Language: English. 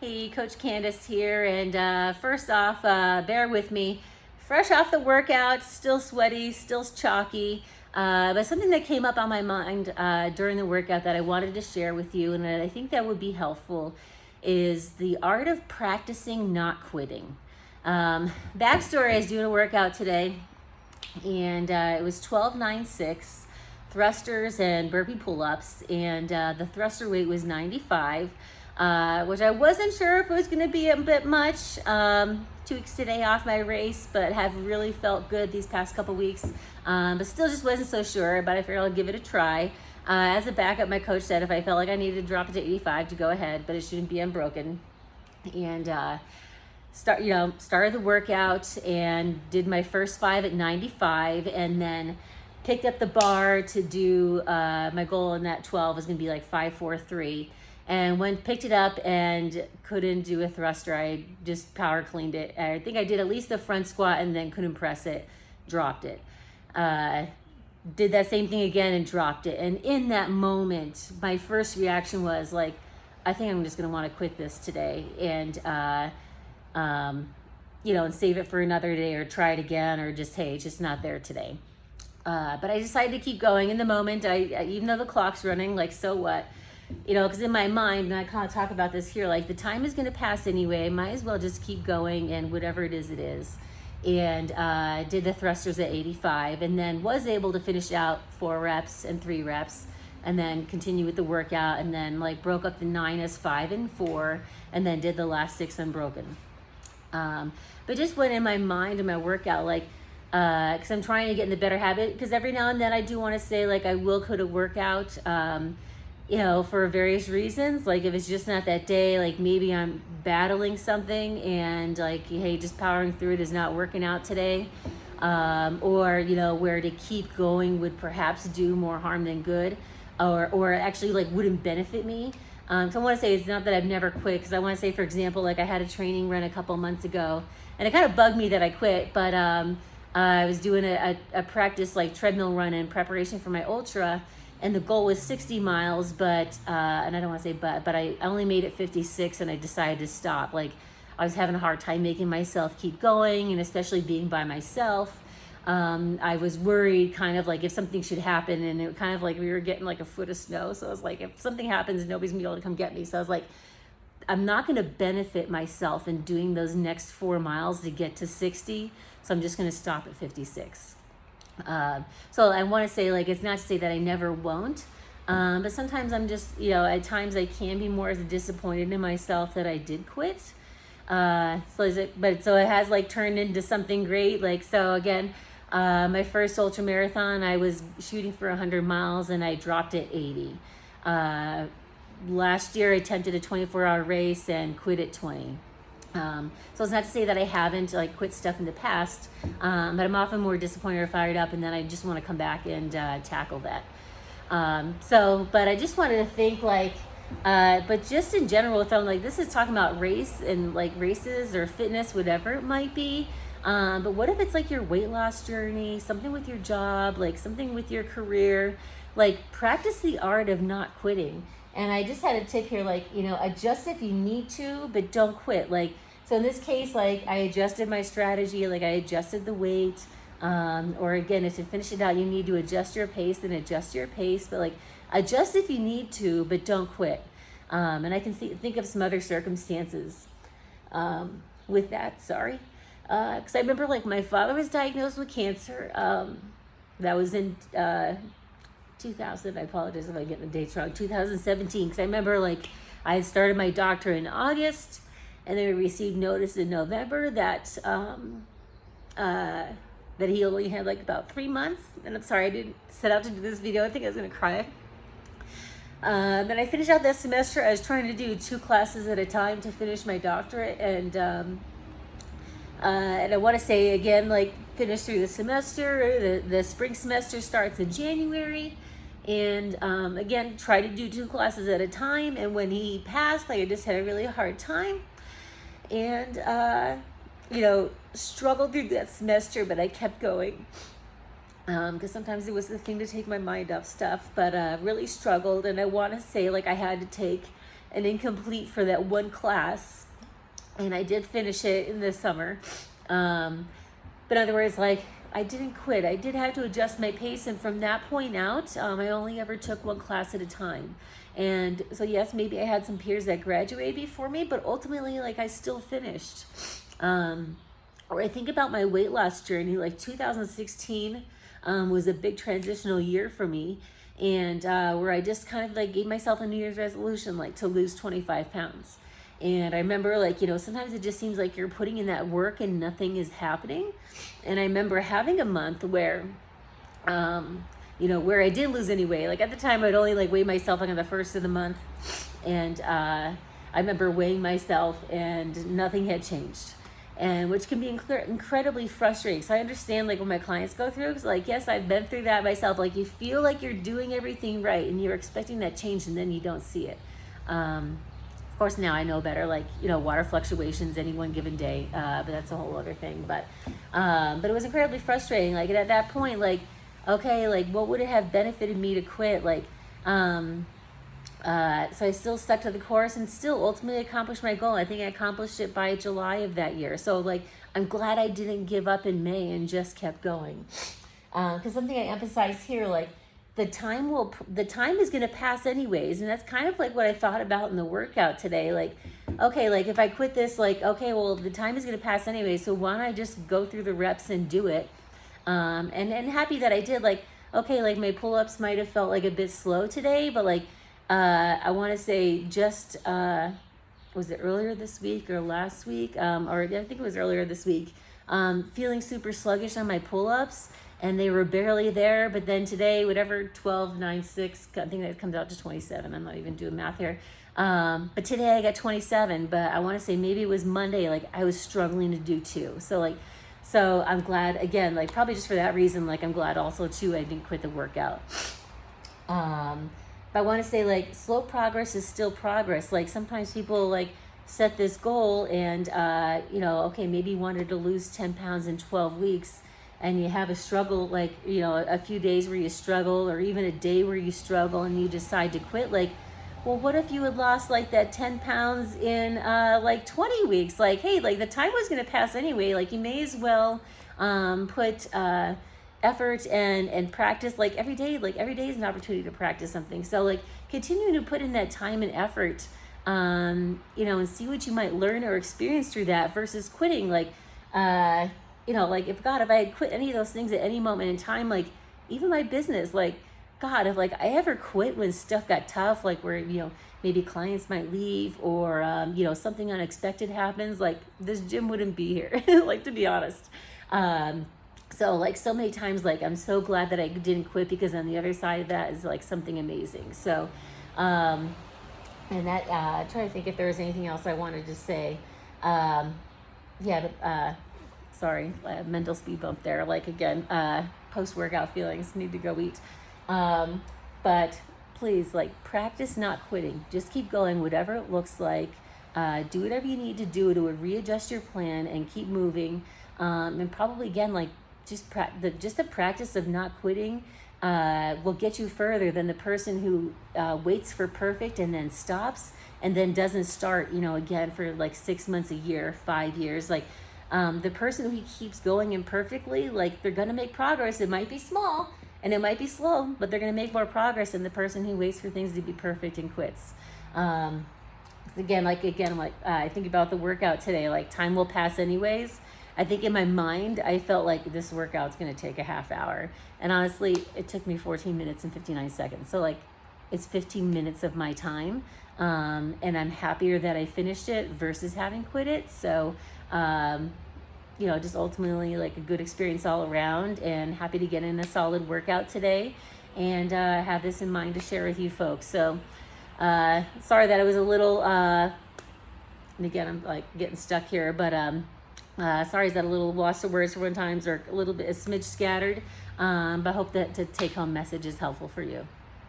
Hey, Coach Candace here, and first off, bear with me. Fresh off the workout, still sweaty, still chalky, but something that came up on my mind during the workout that I wanted to share with you, and I think that would be helpful, is the art of practicing not quitting. Backstory: I was doing a workout today, and it was 12-9-6 thrusters and burpee pull-ups, and the thruster weight was 95, which I wasn't sure if it was going to be a bit much. 2 weeks today off my race, but have really felt good these past couple weeks, but still just wasn't so sure, but I figured I'll give it a try. As a backup, my coach said if I felt like I needed to drop it to 85 to go ahead, but it shouldn't be unbroken. And started the workout and did my first 5 at 95, and then picked up the bar to do my goal in that 12 was going to be like 5-4-3, and when picked it up and couldn't do a thruster, I just power cleaned it. I think I did at least the front squat and then couldn't press it, dropped it. Did that same thing again and dropped it. And in that moment, my first reaction was like, I think I'm just going to want to quit this today, and and save it for another day, or try it again, or just, hey, it's just not there today. But I decided to keep going in the moment. I even though the clock's running, like, so what? Because in my mind, and I kind of talk about this here, like, the time is going to pass anyway. Might as well just keep going, and whatever it is, it is. And did the thrusters at 85, and then was able to finish out 4 reps and 3 reps, and then continue with the workout, and then like broke up the 9 as 5 and 4, and then did the last 6 unbroken. But just went in my mind in my workout, like, because I'm trying to get in the better habit, because every now and then I do want to say, like, I will quit a workout, for various reasons. Like, if it's just not that day, like maybe I'm battling something and, like, hey, just powering through it is not working out today. Or where to keep going would perhaps do more harm than good, or actually, like, wouldn't benefit me. So I want to say it's not that I've never quit, because I want to say, for example, like, I had a training run a couple months ago, and it kind of bugged me that I quit, but I was doing a practice, like, treadmill run in preparation for my ultra, and the goal was 60 miles, but, and I don't want to say but I only made it 56, and I decided to stop. Like, I was having a hard time making myself keep going, and especially being by myself. I was worried, kind of like, if something should happen, and it kind of like we were getting like a foot of snow. So I was like, if something happens, nobody's gonna be able to come get me. So I was like, I'm not gonna benefit myself in doing those next 4 miles to get to 60. So I'm just gonna stop at 56. So I want to say, like, it's not to say that I never won't, but sometimes I'm just, at times I can be more disappointed in myself that I did quit. So it has, like, turned into something great. Like, so again, my first ultra marathon, I was shooting for 100 miles and I dropped at 80. Last year I attempted a 24-hour race and quit at 20. So it's not to say that I haven't, like, quit stuff in the past, but I'm often more disappointed or fired up, and then I just want to come back and tackle that. But I just wanted to think, like, but just in general, if I'm like, this is talking about race and, like, races or fitness, whatever it might be. But what if it's like your weight loss journey, something with your job, like something with your career? Like, practice the art of not quitting. And I just had a tip here, like, adjust if you need to, but don't quit. Like, so in this case, like, I adjusted my strategy, like, I adjusted the weight. Or again, if to finish it out, you need to adjust your pace, then adjust your pace. But, like, adjust if you need to, but don't quit. And I can think of some other circumstances with that, sorry. Because I remember, like, my father was diagnosed with cancer. That was in 2000, I apologize if I get the dates wrong, 2017, because I remember, like, I had started my doctor in August, and then we received notice in November that that he only had, like, about 3 months. And I'm sorry, I didn't set out to do this video. I think I was gonna cry. And I finished out that semester. I was trying to do 2 classes at a time to finish my doctorate, and I want to say again, like, finish through the semester. The spring semester starts in January, and again, try to do 2 classes at a time. And when he passed, like, I just had a really hard time, and struggled through that semester, but I kept going, because sometimes it was the thing to take my mind off stuff, but really struggled. And I want to say, like, I had to take an incomplete for that one class, and I did finish it in the summer. But in other words, like, I didn't quit. I did have to adjust my pace, and from that point out, I only ever took one class at a time. And so yes, maybe I had some peers that graduated before me, but ultimately, like, I still finished. Or I think about my weight loss journey, like 2016 was a big transitional year for me, and where I just kind of like gave myself a New Year's resolution, like to lose 25 pounds. And I remember, like, sometimes it just seems like you're putting in that work and nothing is happening. And I remember having a month where, where I didn't lose any weight. Like, at the time, I'd only like weigh myself like on the first of the month. And I remember weighing myself and nothing had changed. And which can be incredibly frustrating. So I understand, like, what my clients go through. Because, like, yes, I've been through that myself. Like, you feel like you're doing everything right and you're expecting that change, and then you don't see it. Of course, now I know better, like, water fluctuations any one given day, but that's a whole other thing. But it was incredibly frustrating. Like, at that point, like, okay, like, what would it have benefited me to quit? Like, so I still stuck to the course and still ultimately accomplished my goal. I think I accomplished it by July of that year. So, like, I'm glad I didn't give up in May and just kept going. Because something I emphasize here, like, the time is going to pass anyways. And that's kind of like what I thought about in the workout today. Like, okay, like, if I quit this, like, okay, well, the time is going to pass anyway, so why don't I just go through the reps and do it? And happy that I did. Like, okay, like, my pull-ups might have felt like a bit slow today, but like, I want to say just, was it earlier this week or last week? Or I think it was earlier this week. Feeling super sluggish on my pull-ups, and they were barely there. But then today, whatever, 12, 9, 6, I think that comes out to 27. I'm not even doing math here. But today I got 27, but I want to say maybe it was Monday, like, I was struggling to do 2. So I'm glad, again, like, probably just for that reason, like, I'm glad also too I didn't quit the workout. But I want to say, like, slow progress is still progress. Like, sometimes people, like, set this goal and, okay, maybe you wanted to lose 10 pounds in 12 weeks, and you have a struggle, like, a few days where you struggle, or even a day where you struggle, and you decide to quit. Like, well, what if you had lost, like, that 10 pounds in, like, 20 weeks? Like, hey, like, the time was going to pass anyway. Like, you may as well put effort and practice, like, every day. Like, every day is an opportunity to practice something. So, like, continuing to put in that time and effort, and see what you might learn or experience through that versus quitting. Like, like, if I had quit any of those things at any moment in time, like, even my business, like, God, if, like, I ever quit when stuff got tough, like, where, maybe clients might leave, or, something unexpected happens, like, this gym wouldn't be here, like, to be honest. So, like, so many times, like, I'm so glad that I didn't quit, because on the other side of that is, like, something amazing. So, and that, trying to think if there was anything else I wanted to say. Sorry, mental speed bump there. Like, again, post-workout feelings, need to go eat. But please, like, practice not quitting. Just keep going, whatever it looks like. Do whatever you need to do to readjust your plan and keep moving. And probably, again, like, just the practice of not quitting will get you further than the person who waits for perfect and then stops and then doesn't start, again, for like 6 months, a year, 5 years. Like, the person who keeps going imperfectly, like, they're going to make progress. It might be small and it might be slow, but they're going to make more progress than the person who waits for things to be perfect and quits. I think about the workout today, like, time will pass anyways. I think in my mind, I felt like this workout's going to take a half hour. And honestly, it took me 14 minutes and 59 seconds. So, like, it's 15 minutes of my time. And I'm happier that I finished it versus having quit it. So, just ultimately, like, a good experience all around, and happy to get in a solid workout today, and have this in mind to share with you folks. So, sorry that it was a little, and again, I'm, like, getting stuck here, but sorry is that a little lost of words for one times, or a little bit, a smidge scattered, but I hope that the take-home message is helpful for you.